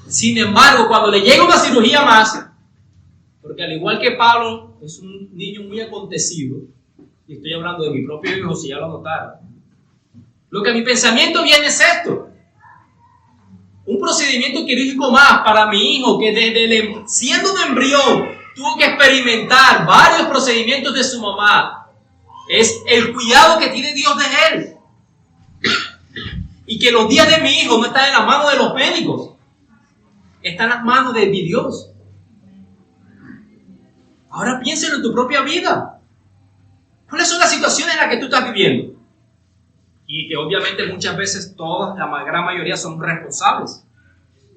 Sin embargo, cuando le llega una cirugía más, porque al igual que Pablo es un niño muy acontecido, y estoy hablando de mi propio hijo, si ya lo notaron, lo que a mi pensamiento viene es esto: un procedimiento quirúrgico más para mi hijo que desde siendo un embrión tuvo que experimentar varios procedimientos de su mamá. Es el cuidado que tiene Dios de él. Y que los días de mi hijo no están en las manos de los médicos, están en las manos de mi Dios. Ahora piénsalo en tu propia vida. ¿Cuáles son las situaciones en las que tú estás viviendo? Y que obviamente muchas veces todas, la gran mayoría son responsables.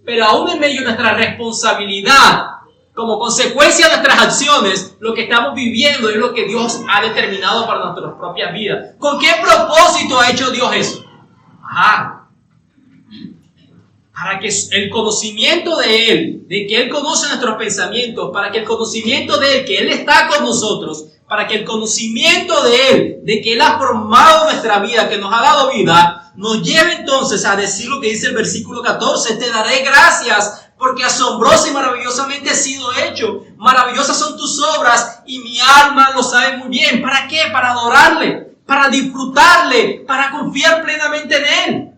Pero aún en medio de nuestra responsabilidad, como consecuencia de nuestras acciones, lo que estamos viviendo es lo que Dios ha determinado para nuestras propias vidas. ¿Con qué propósito ha hecho Dios eso? Para que el conocimiento de Él, de que Él conoce nuestros pensamientos, para que el conocimiento de Él, que Él está con nosotros, para que el conocimiento de Él, de que Él ha formado nuestra vida, que nos ha dado vida, nos lleve entonces a decir lo que dice el versículo 14, te daré gracias porque asombrosa y maravillosamente he sido hecho. Maravillosas son tus obras y mi alma lo sabe muy bien. ¿Para qué? Para adorarle, para disfrutarle, para confiar plenamente en Él.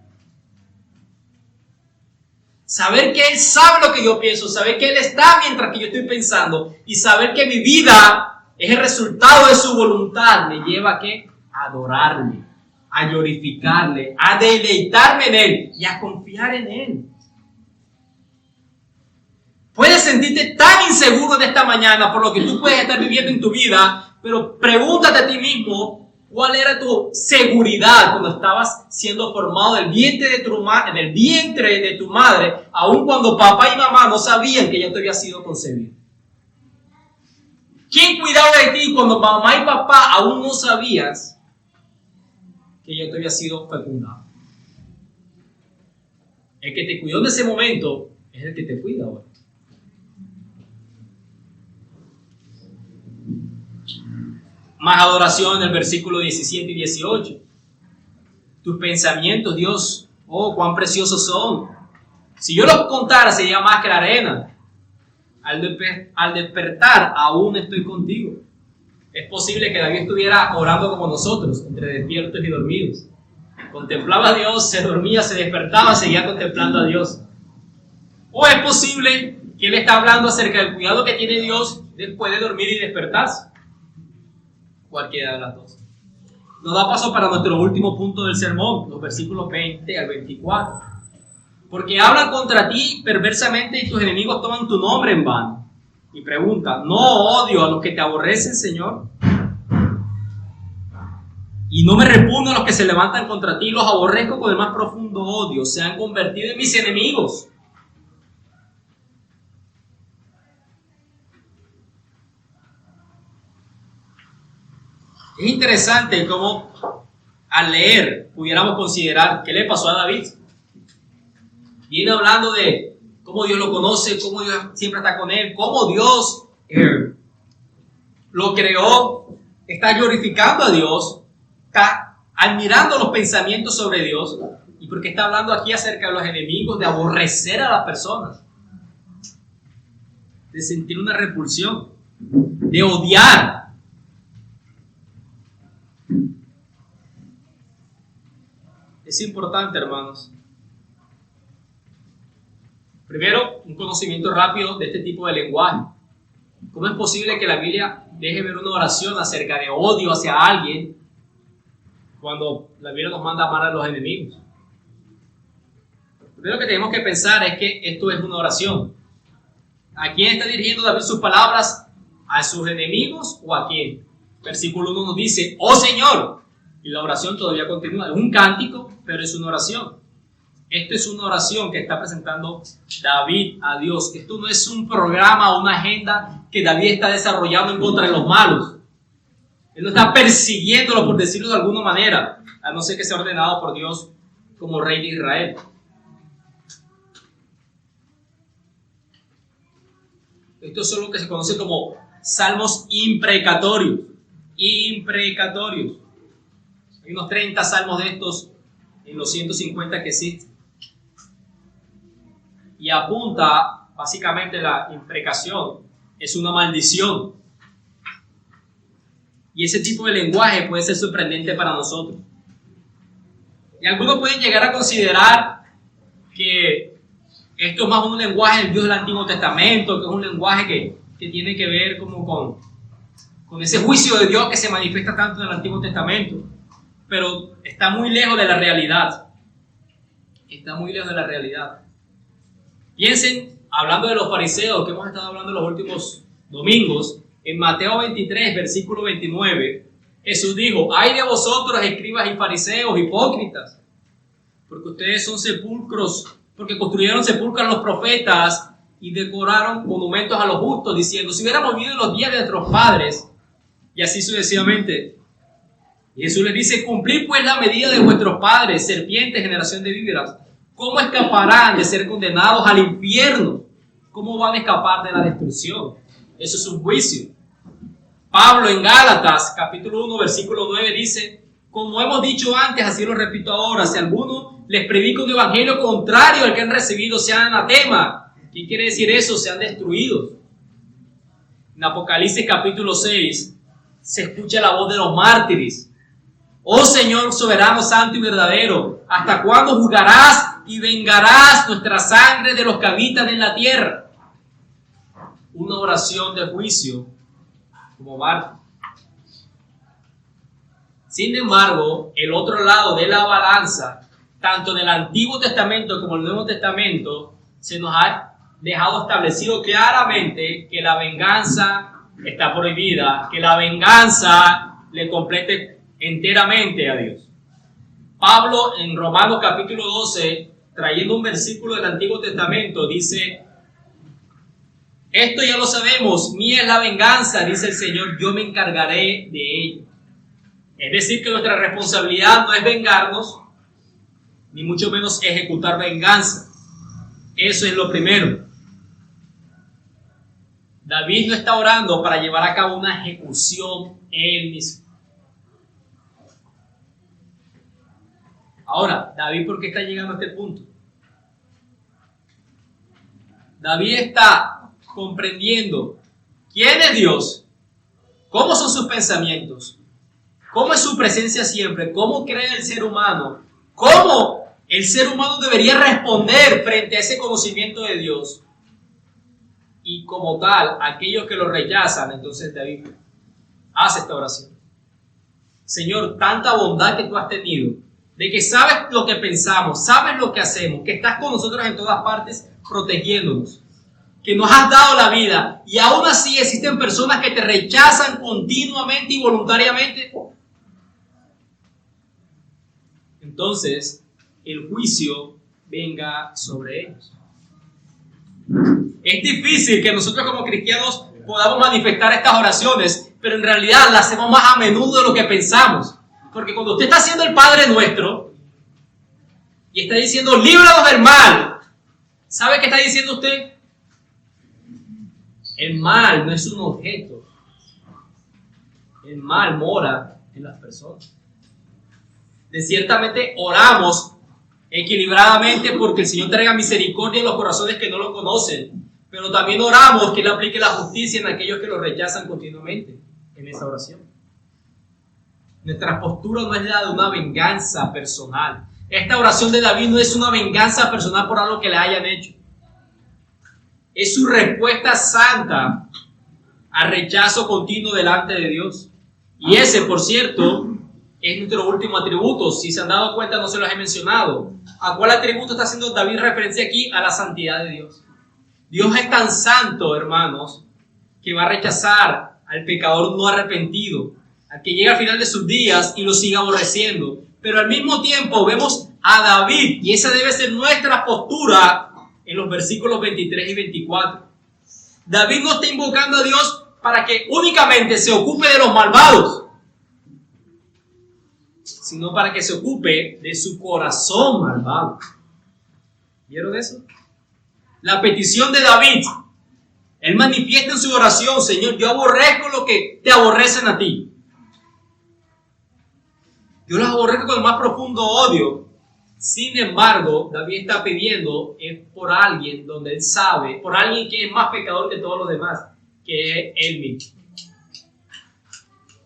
Saber que Él sabe lo que yo pienso, saber que Él está mientras que yo estoy pensando y saber que mi vida es el resultado de su voluntad me lleva a ¿qué? A adorarle, a glorificarle, a deleitarme en Él y a confiar en Él. Puedes sentirte tan inseguro de esta mañana por lo que tú puedes estar viviendo en tu vida, pero pregúntate a ti mismo, ¿cuál era tu seguridad cuando estabas siendo formado del vientre de tu madre, aun cuando papá y mamá no sabían que ya te había sido concebido? ¿Quién cuidaba de ti cuando mamá y papá aún no sabías que ya te había sido fecundado? El que te cuidó en ese momento es el que te cuida ahora. Más adoración en el versículo 17 y 18. Tus pensamientos, Dios, oh, cuán preciosos son. Si yo los contara, sería más que la arena. Al despertar, aún estoy contigo. Es posible que David estuviera orando como nosotros, entre despiertos y dormidos. Contemplaba a Dios, se dormía, se despertaba, seguía contemplando a Dios. O es posible que él está hablando acerca del cuidado que tiene Dios después de dormir y despertarse. Cualquiera de las dos. Nos da paso para nuestro último punto del sermón, los versículos 20 al 24. Porque hablan contra ti perversamente y tus enemigos toman tu nombre en vano. Y preguntan, ¿no odio a los que te aborrecen, Señor? Y no me repugno a los que se levantan contra ti, los aborrezco con el más profundo odio. Se han convertido en mis enemigos. Es interesante cómo al leer pudiéramos considerar qué le pasó a David. Viene hablando de cómo Dios lo conoce, cómo Dios siempre está con él, cómo Dios lo creó, está glorificando a Dios, está admirando los pensamientos sobre Dios, y porque está hablando aquí acerca de los enemigos, de aborrecer a las personas, de sentir una repulsión, de odiar. Es importante, hermanos. Primero, un conocimiento rápido de este tipo de lenguaje. ¿Cómo es posible que la Biblia deje ver una oración acerca de odio hacia alguien cuando la Biblia nos manda a amar a los enemigos? Lo primero que tenemos que pensar es que esto es una oración. ¿A quién está dirigiendo David sus palabras? ¿A sus enemigos o a quién? Versículo 1 nos dice, ¡oh Señor! Y la oración todavía continúa. Es un cántico, pero es una oración. Esto es una oración que está presentando David a Dios. Esto no es un programa o una agenda que David está desarrollando en contra de los malos. Él no está persiguiéndolo, por decirlo de alguna manera, a no ser que sea ordenado por Dios como rey de Israel. Esto es lo que se conoce como salmos imprecatorios. Imprecatorios. Hay unos 30 salmos de estos en los 150 que existen. Y apunta, básicamente la imprecación es una maldición. Y ese tipo de lenguaje puede ser sorprendente para nosotros. Y algunos pueden llegar a considerar que Esto es más un lenguaje del Dios del Antiguo Testamento, que es un lenguaje que tiene que ver como con ese juicio de Dios que se manifiesta tanto en el Antiguo Testamento. Pero está muy lejos de la realidad. Está muy lejos de la realidad. Piensen, hablando de los fariseos, que hemos estado hablando los últimos domingos, en Mateo 23, versículo 29, Jesús dijo: ay de vosotros, escribas y fariseos, hipócritas, porque ustedes son sepulcros, porque construyeron sepulcros a los profetas y decoraron monumentos a los justos, diciendo: si hubiéramos vivido en los días de nuestros padres, y así sucesivamente. Y Jesús les dice: cumplid pues la medida de vuestros padres, serpientes, generación de víboras. ¿Cómo escaparán de ser condenados al infierno? ¿Cómo van a escapar de la destrucción? Eso es un juicio. Pablo en Gálatas, capítulo 1, versículo 9 dice: como hemos dicho antes, así lo repito ahora, si alguno les predica un evangelio contrario al que han recibido, sean anatema. ¿Qué quiere decir eso? Sean destruidos. En Apocalipsis capítulo 6 se escucha la voz de los mártires. Oh Señor soberano, santo y verdadero, ¿hasta cuándo juzgarás y vengarás nuestra sangre de los que habitan en la tierra? Una oración de juicio como mártir. Sin embargo, el otro lado de la balanza, tanto en el Antiguo Testamento como en el Nuevo Testamento, se nos ha dejado establecido claramente que la venganza está prohibida, que la venganza le complete enteramente a Dios. Pablo en Romanos capítulo 12, trayendo un versículo del Antiguo Testamento, dice: esto ya lo sabemos, mía es la venganza, dice el Señor, yo me encargaré de ello. Es decir, que nuestra responsabilidad no es vengarnos, ni mucho menos ejecutar venganza. Eso es lo primero. David no está orando para llevar a cabo una ejecución él mismo. Ahora, David, ¿por qué está llegando a este punto? David está comprendiendo quién es Dios, cómo son sus pensamientos, cómo es su presencia siempre, cómo cree el ser humano, cómo el ser humano debería responder frente a ese conocimiento de Dios. Y como tal, aquellos que lo rechazan, entonces David hace esta oración. Señor, tanta bondad que tú has tenido, de que sabes lo que pensamos, sabes lo que hacemos, que estás con nosotros en todas partes protegiéndonos, que nos has dado la vida, y aún así existen personas que te rechazan continuamente y voluntariamente. Entonces, el juicio venga sobre ellos. Es difícil que nosotros como cristianos podamos manifestar estas oraciones, pero en realidad las hacemos más a menudo de lo que pensamos. Porque cuando usted está haciendo el Padre Nuestro y está diciendo líbranos del mal, ¿sabe qué está diciendo usted? El mal no es un objeto. El mal mora en las personas. Ciertamente oramos equilibradamente porque el Señor traiga misericordia en los corazones que no lo conocen, pero también oramos que Él aplique la justicia en aquellos que lo rechazan continuamente en esa oración. Nuestra postura no es la de una venganza personal. Esta oración de David no es una venganza personal por algo que le hayan hecho. Es su respuesta santa al rechazo continuo delante de Dios. Y ese, por cierto, es nuestro último atributo. Si se han dado cuenta, no se los he mencionado. ¿A cuál atributo está haciendo David referencia aquí? A la santidad de Dios. Dios es tan santo, hermanos, que va a rechazar al pecador no arrepentido, al que llega al final de sus días y lo siga aborreciendo. Pero al mismo tiempo vemos a David, y esa debe ser nuestra postura en los versículos 23 y 24. David no está invocando a Dios para que únicamente se ocupe de los malvados, sino para que se ocupe de su corazón malvado. ¿Vieron eso? La petición de David, él manifiesta en su oración: Señor, yo aborrezco lo que te aborrecen a ti. Yo los aborrezco con el más profundo odio. Sin embargo, David está pidiendo por alguien donde él sabe, por alguien que es más pecador que todos los demás, que es él mismo.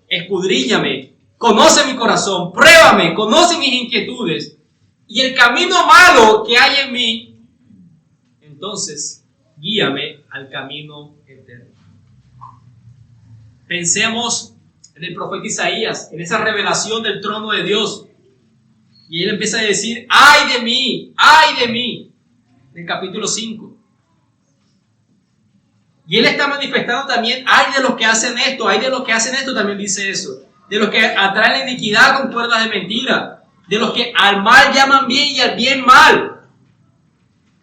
Escudriñame, conoce mi corazón, pruébame, conoce mis inquietudes y el camino malo que hay en mí, entonces guíame al camino eterno. Pensemos en el profeta Isaías, en esa revelación del trono de Dios. Y él empieza a decir, ¡ay de mí! ¡Ay de mí! En el capítulo 5. Y él está manifestando también, ¡ay de los que hacen esto! ¡Ay de los que hacen esto! También dice eso. De los que atraen la iniquidad con cuerdas de mentira. De los que al mal llaman bien y al bien mal.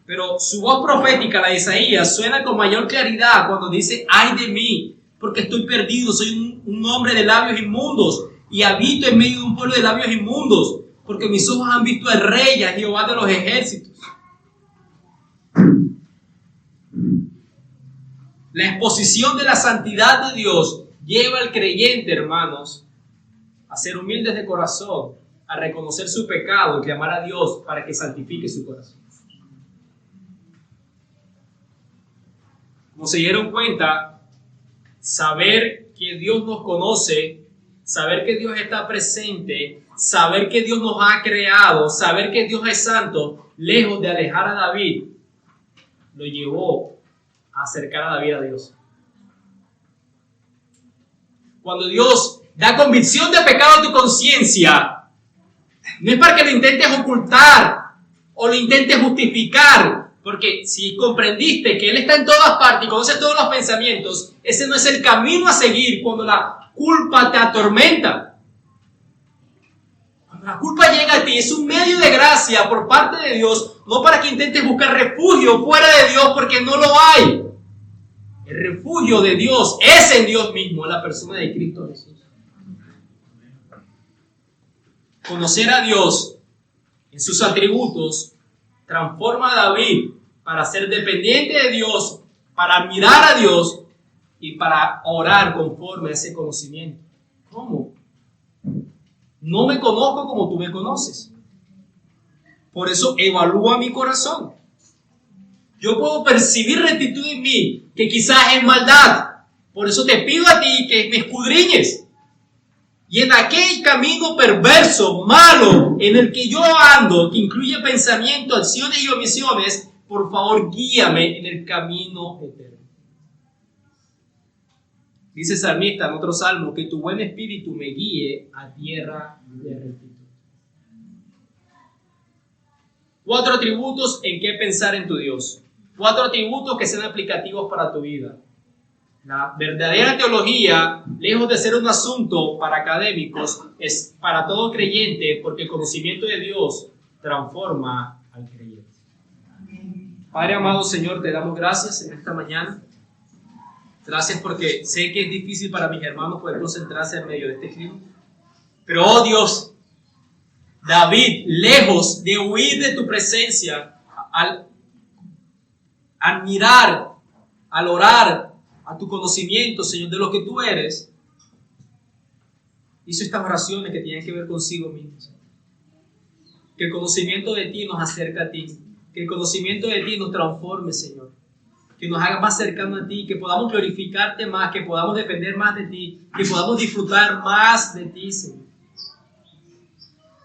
Pero su voz profética, la de Isaías, suena con mayor claridad cuando dice, ¡ay de mí! Porque estoy perdido, soy un hombre de labios inmundos y habito en medio de un pueblo de labios inmundos, porque mis ojos han visto al Rey, a Jehová de los ejércitos. La exposición de la santidad de Dios lleva al creyente, hermanos, a ser humildes de corazón, a reconocer su pecado y clamar a Dios para que santifique su corazón. Como se dieron cuenta, saber que Dios nos conoce, saber que Dios está presente, saber que Dios nos ha creado, saber que Dios es santo, lejos de alejar a David, lo llevó a acercar a David a Dios. Cuando Dios da convicción de pecado a tu conciencia, no es para que lo intentes ocultar o lo intentes justificar, porque si comprendiste que Él está en todas partes y conoce todos los pensamientos, ese no es el camino a seguir cuando la culpa te atormenta. Cuando la culpa llega a ti, es un medio de gracia por parte de Dios, no para que intentes buscar refugio fuera de Dios, porque no lo hay. El refugio de Dios es en Dios mismo, en la persona de Cristo Jesús. Conocer a Dios en sus atributos transforma a David para ser dependiente de Dios, para admirar a Dios y para orar conforme a ese conocimiento. ¿Cómo? No me conozco como tú me conoces. Por eso evalúa mi corazón. Yo puedo percibir rectitud en mí, que quizás es maldad. Por eso te pido a ti que me escudriñes. Y en aquel camino perverso, malo, en el que yo ando, que incluye pensamientos, acciones y omisiones, por favor guíame en el camino eterno. Dice el salmista en otro salmo, que tu buen espíritu me guíe a tierra de rectitud. 4 atributos en qué pensar en tu Dios. 4 atributos que sean aplicativos para tu vida. La verdadera teología, lejos de ser un asunto para académicos, es para todo creyente, porque el conocimiento de Dios transforma al creyente. Padre amado, Señor, te damos gracias en esta mañana. Gracias porque sé que es difícil para mis hermanos poder concentrarse en medio de este clima. Pero, oh Dios, David, lejos de huir de tu presencia, al admirar, al orar, a tu conocimiento, Señor, de lo que tú eres, hizo estas oraciones que tienen que ver consigo mismo, Señor. Que el conocimiento de ti nos acerca a ti, que el conocimiento de ti nos transforme, Señor, que nos haga más cercano a ti, que podamos glorificarte más, que podamos depender más de ti, que podamos disfrutar más de ti, Señor.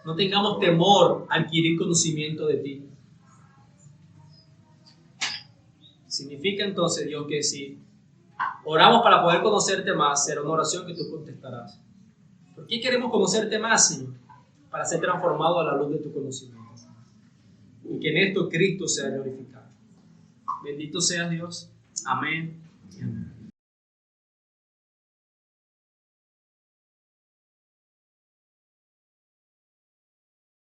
No tengamos temor a adquirir conocimiento de ti. Significa entonces, Dios, que si oramos para poder conocerte más, será una oración que tú contestarás. ¿Por qué queremos conocerte más, Señor? Para ser transformado a la luz de tu conocimiento. Y que en esto Cristo sea glorificado. Bendito seas, Dios. Amén y amén.